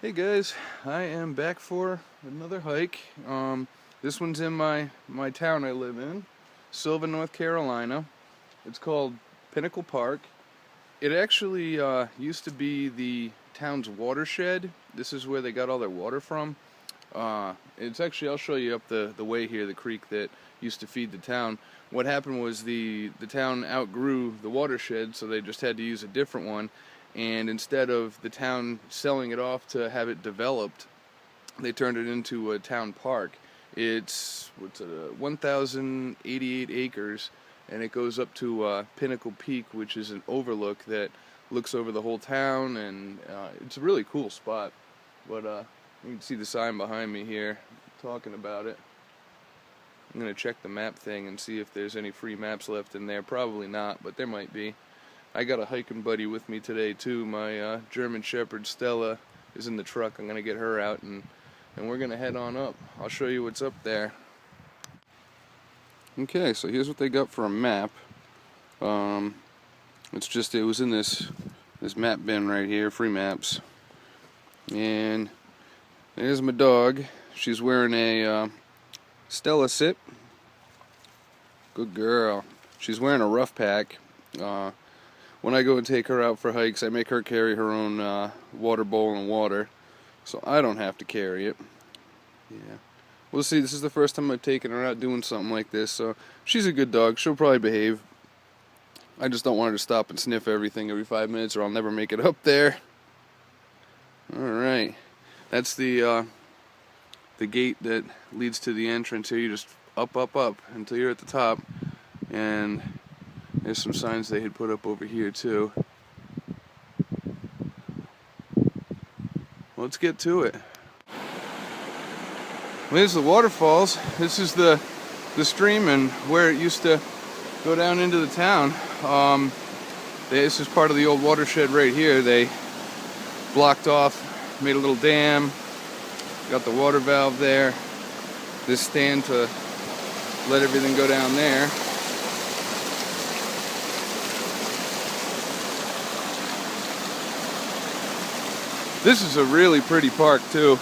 Hey guys, I am back for another hike. This one's in my town I live in, Sylvan, North Carolina. It's called Pinnacle Park. It actually used to be the town's watershed. This is where they got all their water from. It's actually, I'll show you up the way here, the creek that used to feed the town. What happened was the town outgrew the watershed, so they just had to use a different one. And instead of the town selling it off to have it developed, they turned it into a town park. It's 1,088 acres, and it goes up to Pinnacle Peak, which is an overlook that looks over the whole town, and it's a really cool spot. But you can see the sign behind me here talking about it. I'm going to check the map thing and see if there's any free maps left in there. Probably not, but there might be. I got a hiking buddy with me today too. My German Shepherd Stella is in the truck. I'm gonna get her out and we're gonna head on up. I'll show you what's up there. Okay, so here's what they got for a map. It was in this map bin right here, free maps. And there's my dog. She's wearing a Stella sit. Good girl. She's wearing a rough pack. When I go and take her out for hikes, I make her carry her own water bowl and water, so I don't have to carry it. Yeah, we'll see. This is the first time I've taken her out doing something like this, so she's a good dog. She'll probably behave. I just don't want her to stop and sniff everything every 5 minutes, or I'll never make it up there. All right, that's the gate that leads to the entrance here. You just up until you're at the top, and there's some signs they had put up over here too. Let's get to it. There's the waterfalls. This is the stream and where it used to go down into the town. This is part of the old watershed right here. They blocked off, made a little dam, got the water valve there, this stand to let everything go down there. This is a really pretty park too.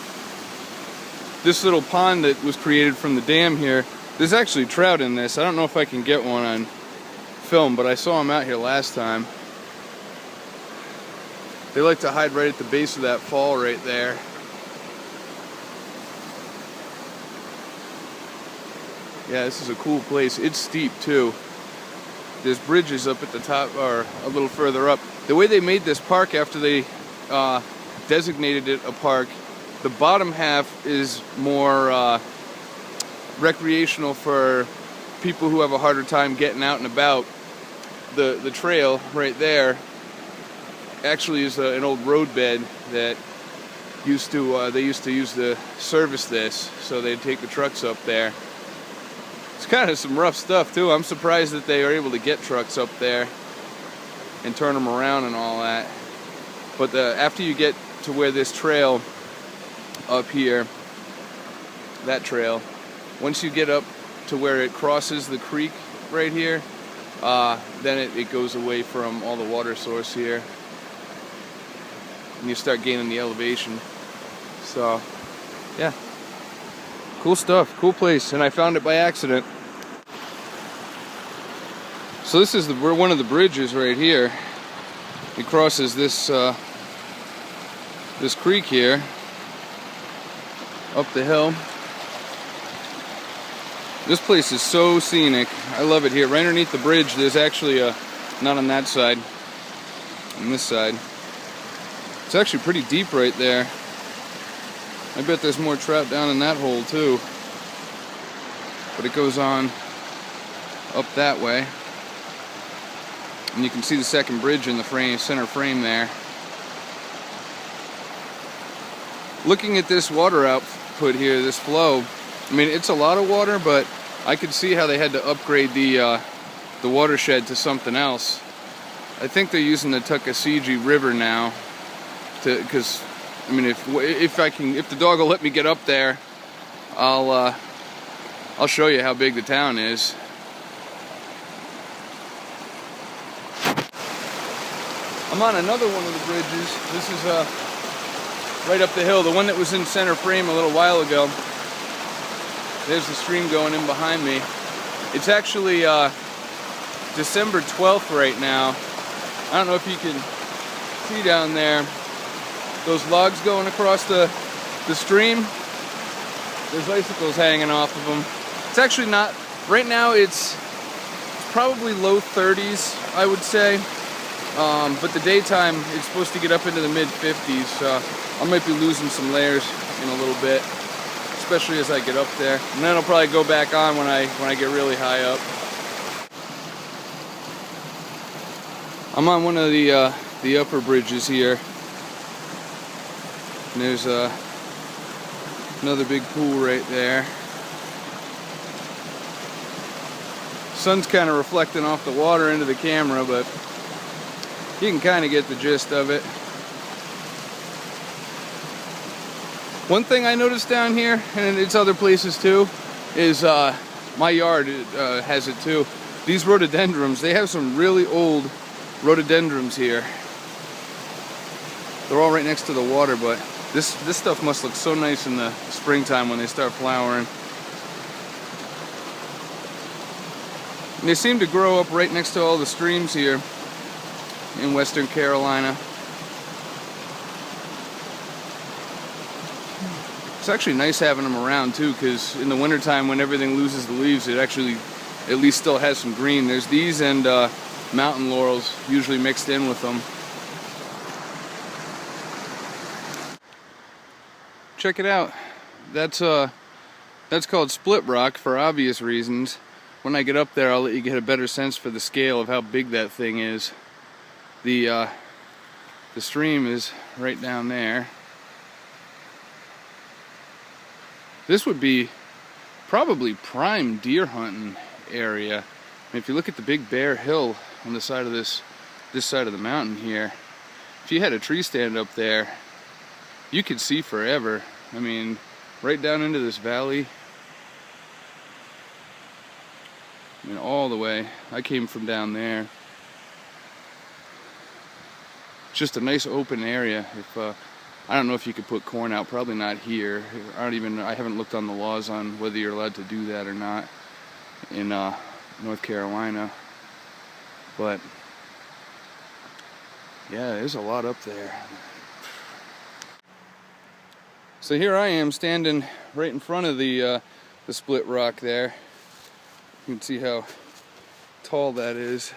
This little pond that was created from the dam here, there's actually trout in this. I don't know if I can get one on film, but I saw them out here last time. They like to hide right at the base of that fall right there. Yeah, this is a cool place. It's steep too. There's bridges up at the top, or a little further up. The way they made this park after they designated it a park, the bottom half is more recreational for people who have a harder time getting out and about. The trail right there actually is an old roadbed that they used to use to service this, so they'd take the trucks up there. It's kind of some rough stuff too. I'm surprised that they are able to get trucks up there and turn them around and all that. But after you get to where this trail up here, that trail, once you get up to where it crosses the creek right here, then it goes away from all the water source here, and you start gaining the elevation. So yeah, cool stuff, cool place, and I found it by accident. So this is one of the bridges right here. It crosses this this creek here up the hill. This place is so scenic. I love it here. Right underneath the bridge, there's actually not on that side, on this side. It's actually pretty deep right there. I bet there's more trout down in that hole too. But it goes on up that way. And you can see the second bridge in the center frame there. Looking at this water output here, this flow, I mean, it's a lot of water, but I could see how they had to upgrade the watershed to something else. I think they're using the Tuckasegee River now, because I mean, if the dog will let me get up there, I'll show you how big the town is. I'm on another one of the bridges. This is right up the hill. The one that was in center frame a little while ago. There's the stream going in behind me. It's actually December 12th right now. I don't know if you can see down there those logs going across the stream. There's icicles hanging off of them. It's actually not, right now it's probably low 30s, I would say. But the daytime, it's supposed to get up into the mid 50s. So I might be losing some layers in a little bit, especially as I get up there. And then I'll probably go back on when I get really high up. I'm on one of the upper bridges here. And there's another big pool right there. Sun's kind of reflecting off the water into the camera, but you can kind of get the gist of it. One thing I noticed down here, and it's other places too, is my yard has it too. These rhododendrons, they have some really old rhododendrons here. They're all right next to the water, but this stuff must look so nice in the springtime when they start flowering. And they seem to grow up right next to all the streams here in Western Carolina. It's actually nice having them around too, because in the wintertime when everything loses the leaves, it actually at least still has some green. There's these and mountain laurels usually mixed in with them. Check it out. That's called split rock for obvious reasons. When I get up there, I'll let you get a better sense for the scale of how big that thing is. The stream is right down there. This would be probably prime deer hunting area. I mean, if you look at the big bare hill on the side of this side of the mountain here, if you had a tree stand up there, you could see forever. I mean, right down into this valley. I mean, all the way. I came from down there. It's just a nice open area. If I don't know if you could put corn out, probably not here. I haven't looked on the laws on whether you're allowed to do that or not in North Carolina. But yeah, there's a lot up there. So here I am standing right in front of the split rock there. You can see how tall that is.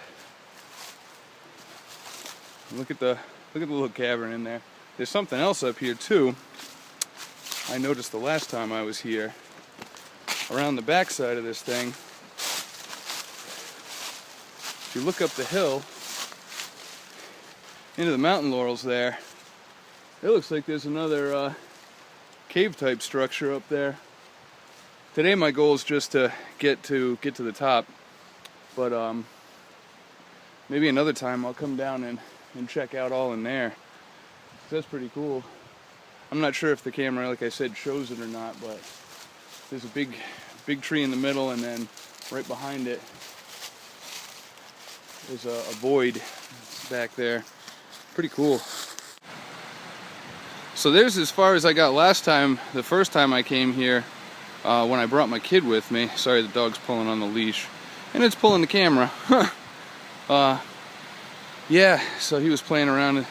Look at the little cavern in there. There's something else up here too. I noticed the last time I was here. Around the backside of this thing, if you look up the hill into the mountain laurels there, it looks like there's another cave type structure up there. Today my goal is just to get to the top, but maybe another time I'll come down and check out all in there. That's pretty cool. I'm not sure if the camera, like I said, shows it or not, but there's a big tree in the middle, and then right behind it there's a void back there. Pretty cool. So there's as far as I got last time, the first time I came here, when I brought my kid with me. Sorry, the dog's pulling on the leash, and it's pulling the camera. Yeah, so he was playing around at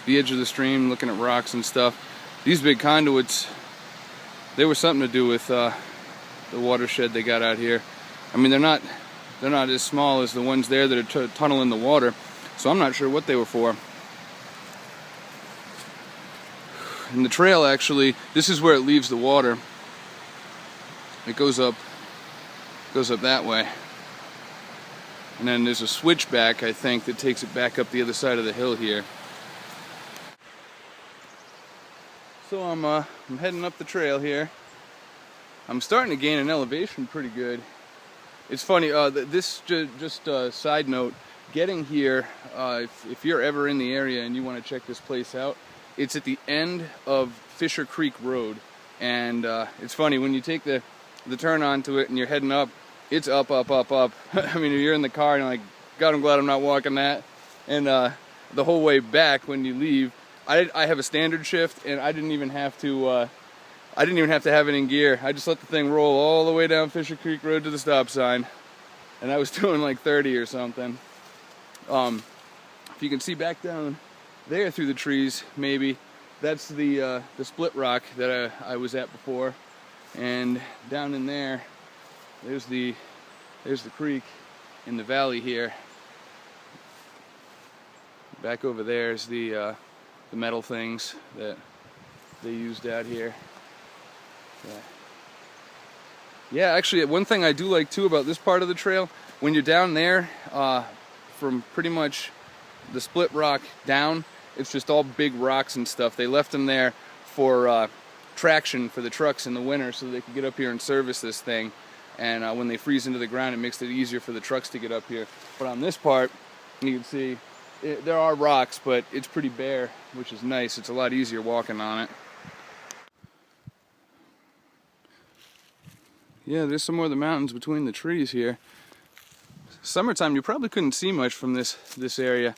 the edge of the stream, looking at rocks and stuff. These big conduits, they were something to do with the watershed they got out here. I mean, they're not as small as the ones there that are tunneling the water, so I'm not sure what they were for. And the trail, actually, this is where it leaves the water. It goes up that way. And then there's a switchback, I think, that takes it back up the other side of the hill here. So I'm heading up the trail here. I'm starting to gain an elevation pretty good. It's funny, just a side note, getting here, if you're ever in the area and you want to check this place out, it's at the end of Fisher Creek Road. And it's funny, when you take the turn onto it and you're heading up, it's up, up, up, up. I mean, if you're in the car and you're like, God, I'm glad I'm not walking that. And the whole way back when you leave, I have a standard shift, and I didn't even have to have it in gear. I just let the thing roll all the way down Fisher Creek Road to the stop sign, and I was doing like 30 or something. If you can see back down there through the trees, maybe that's the split rock that I was at before, and down in there, there's the creek in the valley here. Back over there is the metal things that they used out here. Yeah, actually, one thing I do like too about this part of the trail, when you're down there, from pretty much the split rock down, it's just all big rocks and stuff. They left them there for traction for the trucks in the winter so they could get up here and service this thing. And when they freeze into the ground, it makes it easier for the trucks to get up here. But on this part, you can see there are rocks, but it's pretty bare, which is nice. It's a lot easier walking on it. Yeah, there's some more of the mountains between the trees here. Summertime, you probably couldn't see much from this area,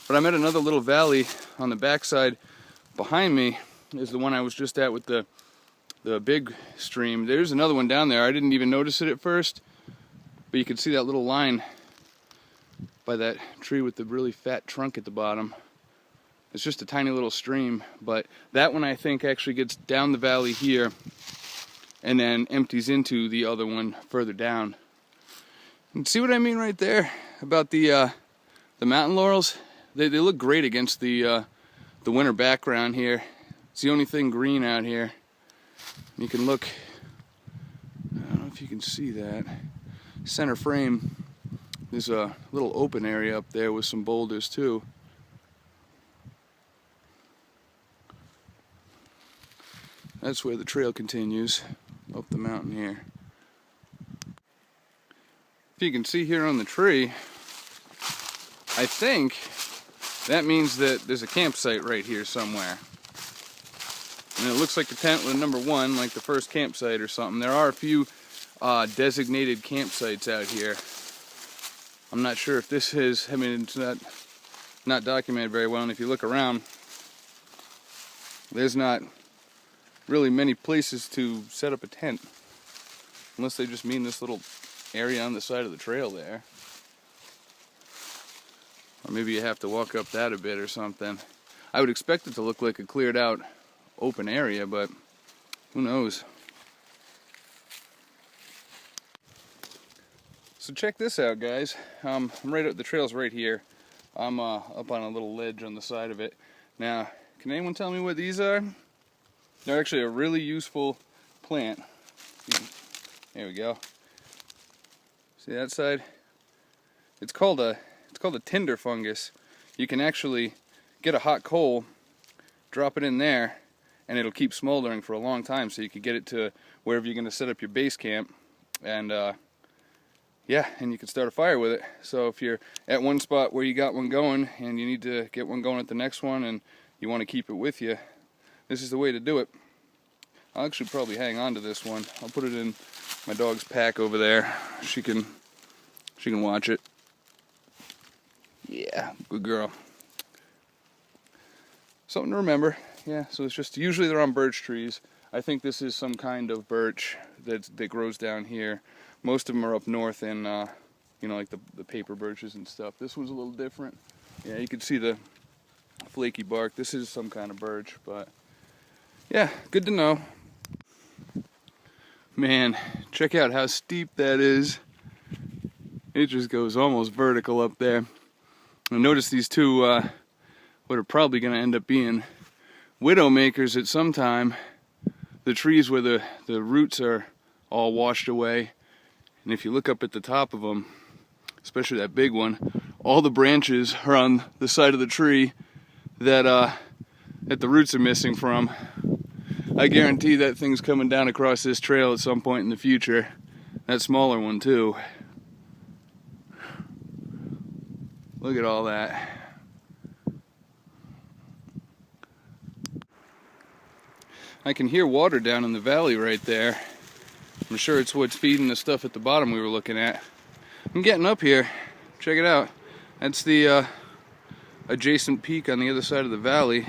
but I'm at another little valley on the backside. Behind me is the one I was just at with the big stream. There's another one down there. I didn't even notice it at first, but you can see that little line by that tree with the really fat trunk at the bottom. It's just a tiny little stream, but that one I think actually gets down the valley here and then empties into the other one further down. And see what I mean right there about the mountain laurels? They look great against the winter background here. It's the only thing green out here. You can look, I don't know if you can see that, center frame, there's a little open area up there with some boulders too. That's where the trail continues, up the mountain here. If you can see here on the tree, I think that means that there's a campsite right here somewhere. And it looks like the tent was number 1, like the first campsite or something. There are a few designated campsites out here. I'm not sure if this is, I mean, it's not documented very well, and if you look around, there's not really many places to set up a tent, unless they just mean this little area on the side of the trail there. Or maybe you have to walk up that a bit or something. I would expect it to look like a cleared out open area, but who knows. So check this out, guys. I'm right up, the trail's right here. I'm up on a little ledge on the side of it. Now, can anyone tell me what these are? They're actually a really useful plant. There we go. See that side? It's called a tinder fungus. You can actually get a hot coal, drop it in there, and it'll keep smoldering for a long time, so you can get it to wherever you're going to set up your base camp, and yeah, and you can start a fire with it. So if you're at one spot where you got one going and you need to get one going at the next one and you want to keep it with you, this is the way to do it. I'll actually probably hang on to this one. I'll put it in my dog's pack over there. She can watch it. Yeah, good girl. Something to remember. Yeah, so it's just, usually they're on birch trees. I think this is some kind of birch that grows down here. Most of them are up north in, you know, like the paper birches and stuff. This one's a little different. Yeah, you can see the flaky bark. This is some kind of birch, but yeah, good to know. Man, check out how steep that is. It just goes almost vertical up there. And notice these two, what are probably going to end up being widowmakers at some time. The trees where the roots are all washed away. And if you look up at the top of them, especially that big one, all the branches are on the side of the tree that the roots are missing from. I guarantee that thing's coming down across this trail at some point in the future. That smaller one too. Look at all that. I can hear water down in the valley right there. I'm sure it's what's feeding the stuff at the bottom we were looking at. I'm getting up here. Check it out. That's the adjacent peak on the other side of the valley.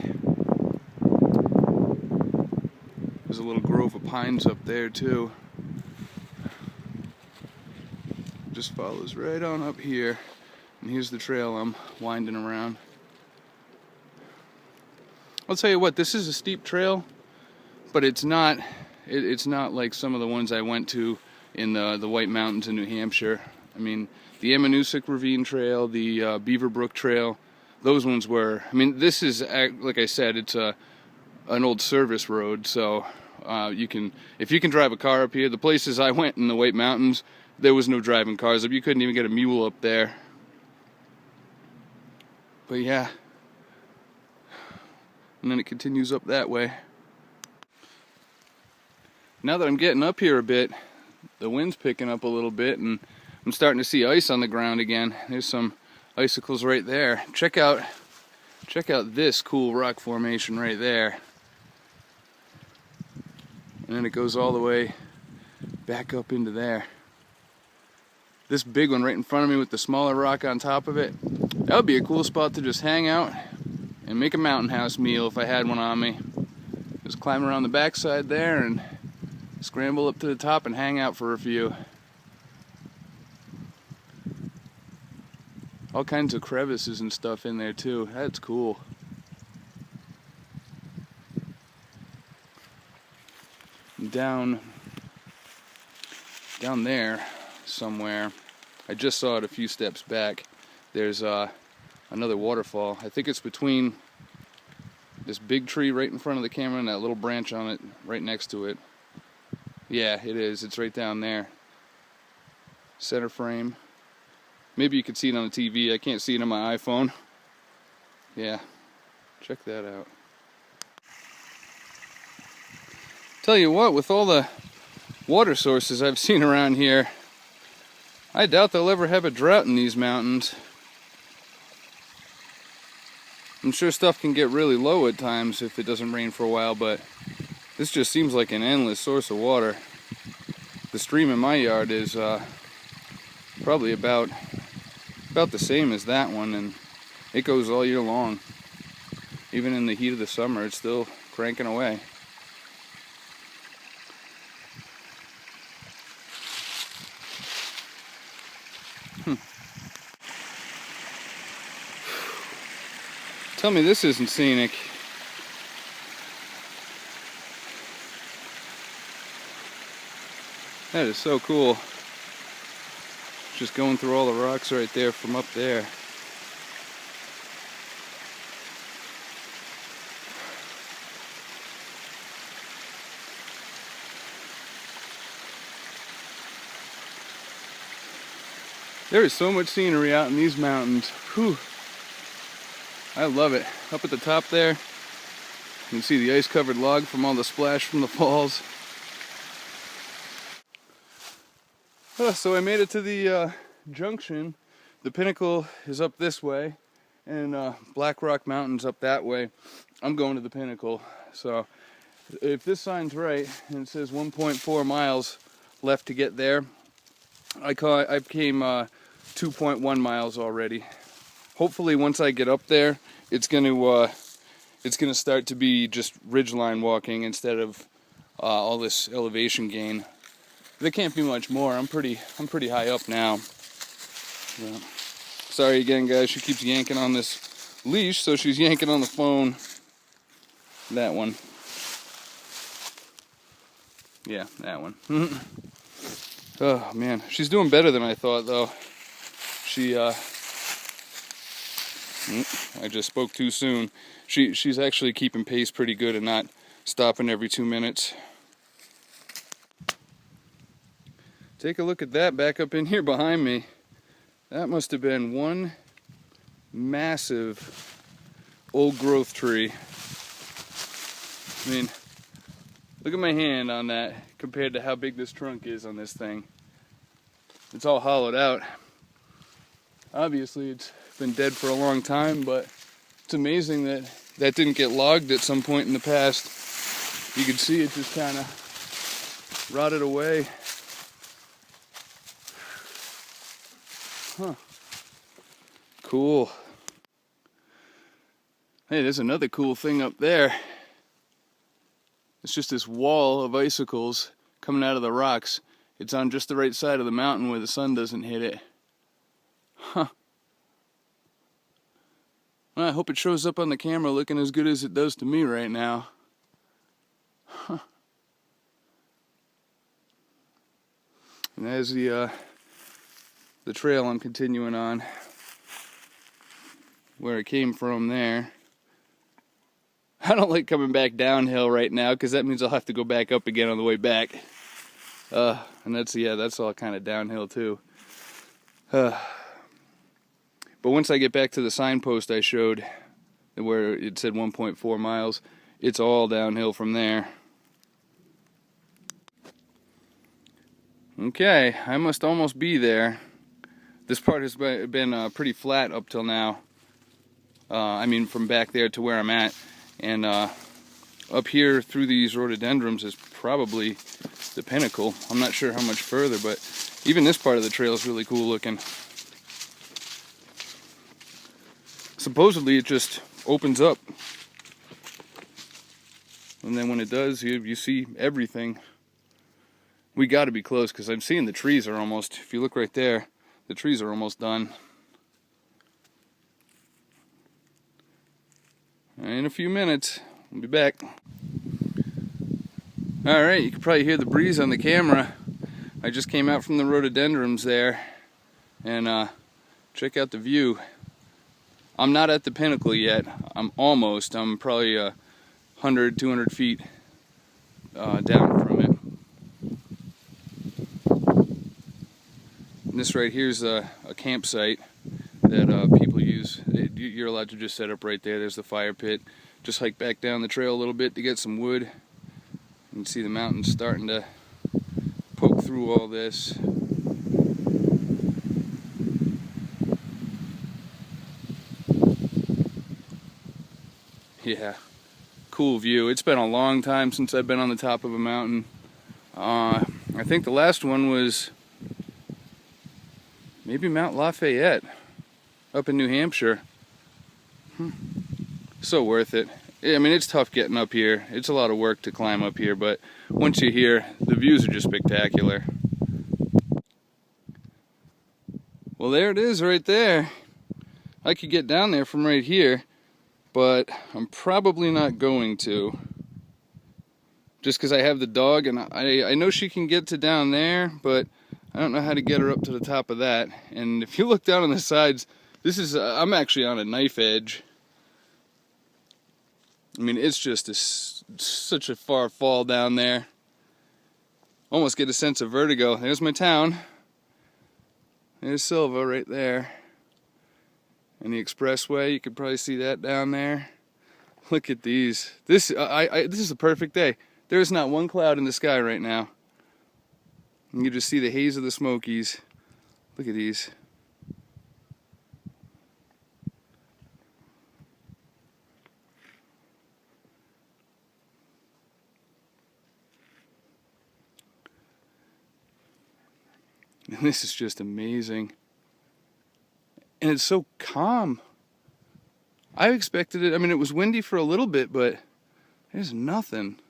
There's a little grove of pines up there too. Just follows right on up here. And here's the trail I'm winding around. I'll tell you what, this is a steep trail, but it's not like some of the ones I went to in the White Mountains in New Hampshire. I mean, the Ammonoosuc Ravine Trail, the Beaver Brook Trail, those ones were, I mean, this is, like I said, it's an old service road, so if you can drive a car up here, the places I went in the White Mountains, there was no driving cars up. You couldn't even get a mule up there. But yeah. And then it continues up that way. Now that I'm getting up here a bit, the wind's picking up a little bit, and I'm starting to see ice on the ground again. There's some icicles right there. Check out this cool rock formation right there. And then it goes all the way back up into there. This big one right in front of me with the smaller rock on top of it, that would be a cool spot to just hang out and make a mountain house meal if I had one on me. Just climb around the backside there and scramble up to the top and hang out for a few. All kinds of crevices and stuff in there too. That's cool. Down there somewhere, I just saw it a few steps back, there's another waterfall. I think it's between this big tree right in front of the camera and that little branch on it right next to it. Yeah, it is. It's right down there. Center frame. Maybe you could see it on the TV. I can't see it on my iPhone. Yeah, check that out. Tell you what, with all the water sources I've seen around here, I doubt they'll ever have a drought in these mountains. I'm sure stuff can get really low at times if it doesn't rain for a while, but this just seems like an endless source of water. The stream in my yard is probably about the same as that one, and it goes all year long. Even in the heat of the summer, it's still cranking away. Tell me this isn't scenic. That is so cool. Just going through all the rocks right there from up there. There is so much scenery out in these mountains. Whew. I love it. Up at the top there, you can see the ice-covered log from all the splash from the falls. So I made it to the junction. The Pinnacle is up this way, and Black Rock Mountain's up that way. I'm going to the Pinnacle. So if this sign's right, and it says 1.4 miles left to get there, I came 2.1 miles already. Hopefully once I get up there, it's gonna start to be just ridgeline walking instead of all this elevation gain. There can't be much more. I'm pretty high up now. Yeah. Sorry again, guys. She keeps yanking on this leash, so she's yanking on the phone. That one. Yeah, that one. Oh man, she's doing better than I thought, though. I just spoke too soon. She's actually keeping pace pretty good and not stopping every 2 minutes. Take a look at that back up in here behind me. That must have been one massive old growth tree. I mean, look at my hand on that compared to how big this trunk is on this thing. It's all hollowed out. Obviously it's been dead for a long time, but it's amazing that that didn't get logged at some point in the past. You can see it just kind of rotted away. Huh. Cool. Hey, there's another cool thing up there. It's just this wall of icicles coming out of the rocks. It's on just the right side of the mountain where the sun doesn't hit it. Huh. Well, I hope it shows up on the camera looking as good as it does to me right now. Huh. And there's the trail I'm continuing on, where it came from there. I don't like coming back downhill right now because that means I'll have to go back up again on the way back. And that's all kind of downhill too. But once I get back to the signpost I showed, where it said 1.4 miles, it's all downhill from there. Okay, I must almost be there. This part has been pretty flat up till now. I mean, from back there to where I'm at. And up here through these rhododendrons is probably the Pinnacle. I'm not sure how much further, but even this part of the trail is really cool looking. Supposedly it just opens up. And then when it does, you see everything. We got to be close because I'm seeing the trees are almost, if you look right there, the trees are almost done. In a few minutes, we'll be back. Alright, you can probably hear the breeze on the camera. I just came out from the rhododendrons there, and check out the view. I'm not at the Pinnacle yet. I'm probably 100, 200 feet down from it. And this right here is a campsite that people use. You're allowed to just set up right there. There's the fire pit. Just hike back down the trail a little bit to get some wood. You can see the mountains starting to poke through all this. Yeah, cool view. It's been a long time since I've been on the top of a mountain. I think the last one was maybe Mount Lafayette up in New Hampshire. So worth it. I mean, it's tough getting up here. It's a lot of work to climb up here, but once you're here, the views are just spectacular. Well, there it is right there. I could get down there from right here, but I'm probably not going to. Just because I have the dog, and I know she can get to down there, but I don't know how to get her up to the top of that. And if you look down on the sides, this is, I'm actually on a knife edge. I mean, it's just such a far fall down there. Almost get a sense of vertigo. There's my town. There's Silva right there. And the expressway, you could probably see that down there. Look at these. This is a perfect day. There's not one cloud in the sky right now. You can just see the haze of the Smokies. Look at these. And this is just amazing. And it's so calm. I expected it, I mean, it was windy for a little bit, but there's nothing.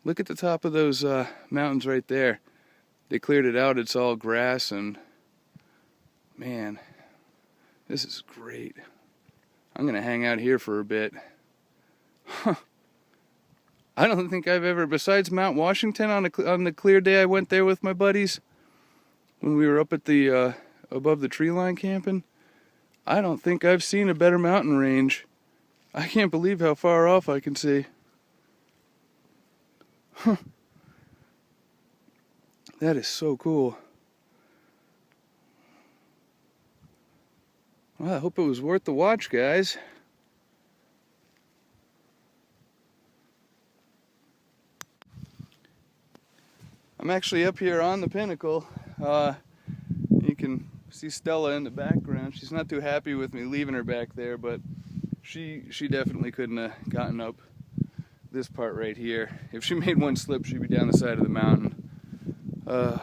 Look at the top of those mountains right there. They cleared it out, it's all grass, and man, this is great. I'm gonna hang out here for a bit. Huh. I don't think I've ever, besides Mount Washington on the clear day I went there with my buddies, when we were up at the, above the tree line camping, I don't think I've seen a better mountain range. I can't believe how far off I can see. Huh. That is so cool. Well, I hope it was worth the watch, guys. I'm actually up here on the Pinnacle. You can see Stella in the background. She's not too happy with me leaving her back there, but she definitely couldn't have gotten up this part right here. If she made one slip, she'd be down the side of the mountain. But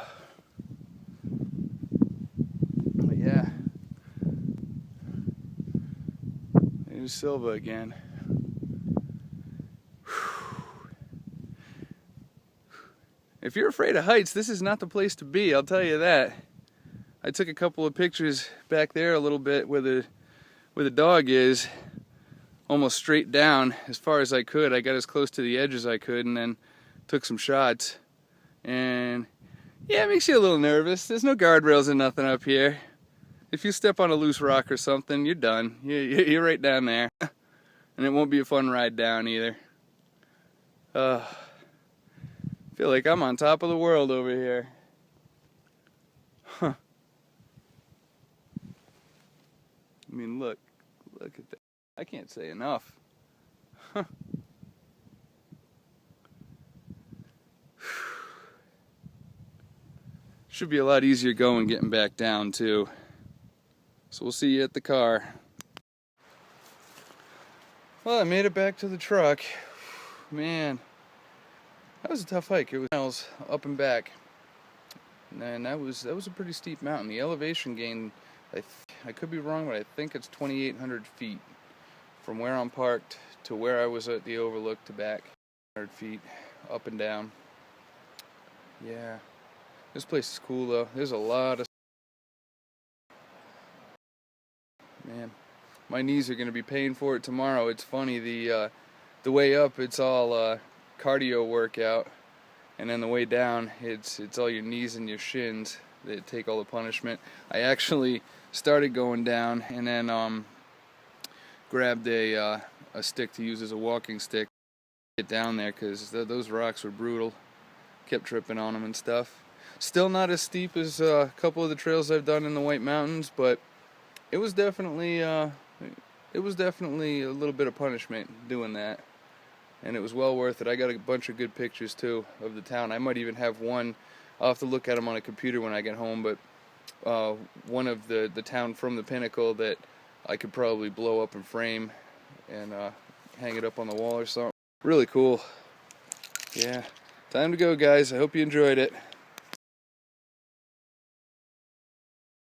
yeah, there's Silva again. If you're afraid of heights, this is not the place to be, I'll tell you that. I took a couple of pictures back there a little bit where the dog is, almost straight down as far as I could. I got as close to the edge as I could and then took some shots. And yeah, it makes you a little nervous. There's no guardrails or nothing up here. If you step on a loose rock or something, you're done. You're right down there. And it won't be a fun ride down either. I feel like I'm on top of the world over here. Huh. I mean, look at that. I can't say enough. Huh. Should be a lot easier going getting back down too. So we'll see you at the car. Well, I made it back to the truck. Man, that was a tough hike. It was miles up and back, and that was a pretty steep mountain. The elevation gain, I could be wrong, but I think it's 2,800 feet from where I'm parked to where I was at the overlook to back. 100 feet up and down. Yeah, this place is cool though. There's a lot of, man, my knees are gonna be paying for it tomorrow. It's funny, the way up it's all cardio workout, and then the way down it's all your knees and your shins that take all the punishment. I actually started going down and then grabbed a stick to use as a walking stick to get down there, because those rocks were brutal. Kept tripping on them and stuff. Still not as steep as a couple of the trails I've done in the White Mountains, but it was definitely a little bit of punishment doing that, and it was well worth it. I got a bunch of good pictures too of the town. I might even have one. I'll have to look at them on a computer when I get home, but one of the town from the Pinnacle that I could probably blow up and frame and hang it up on the wall or something. Really cool. Yeah, time to go, guys. I hope you enjoyed it.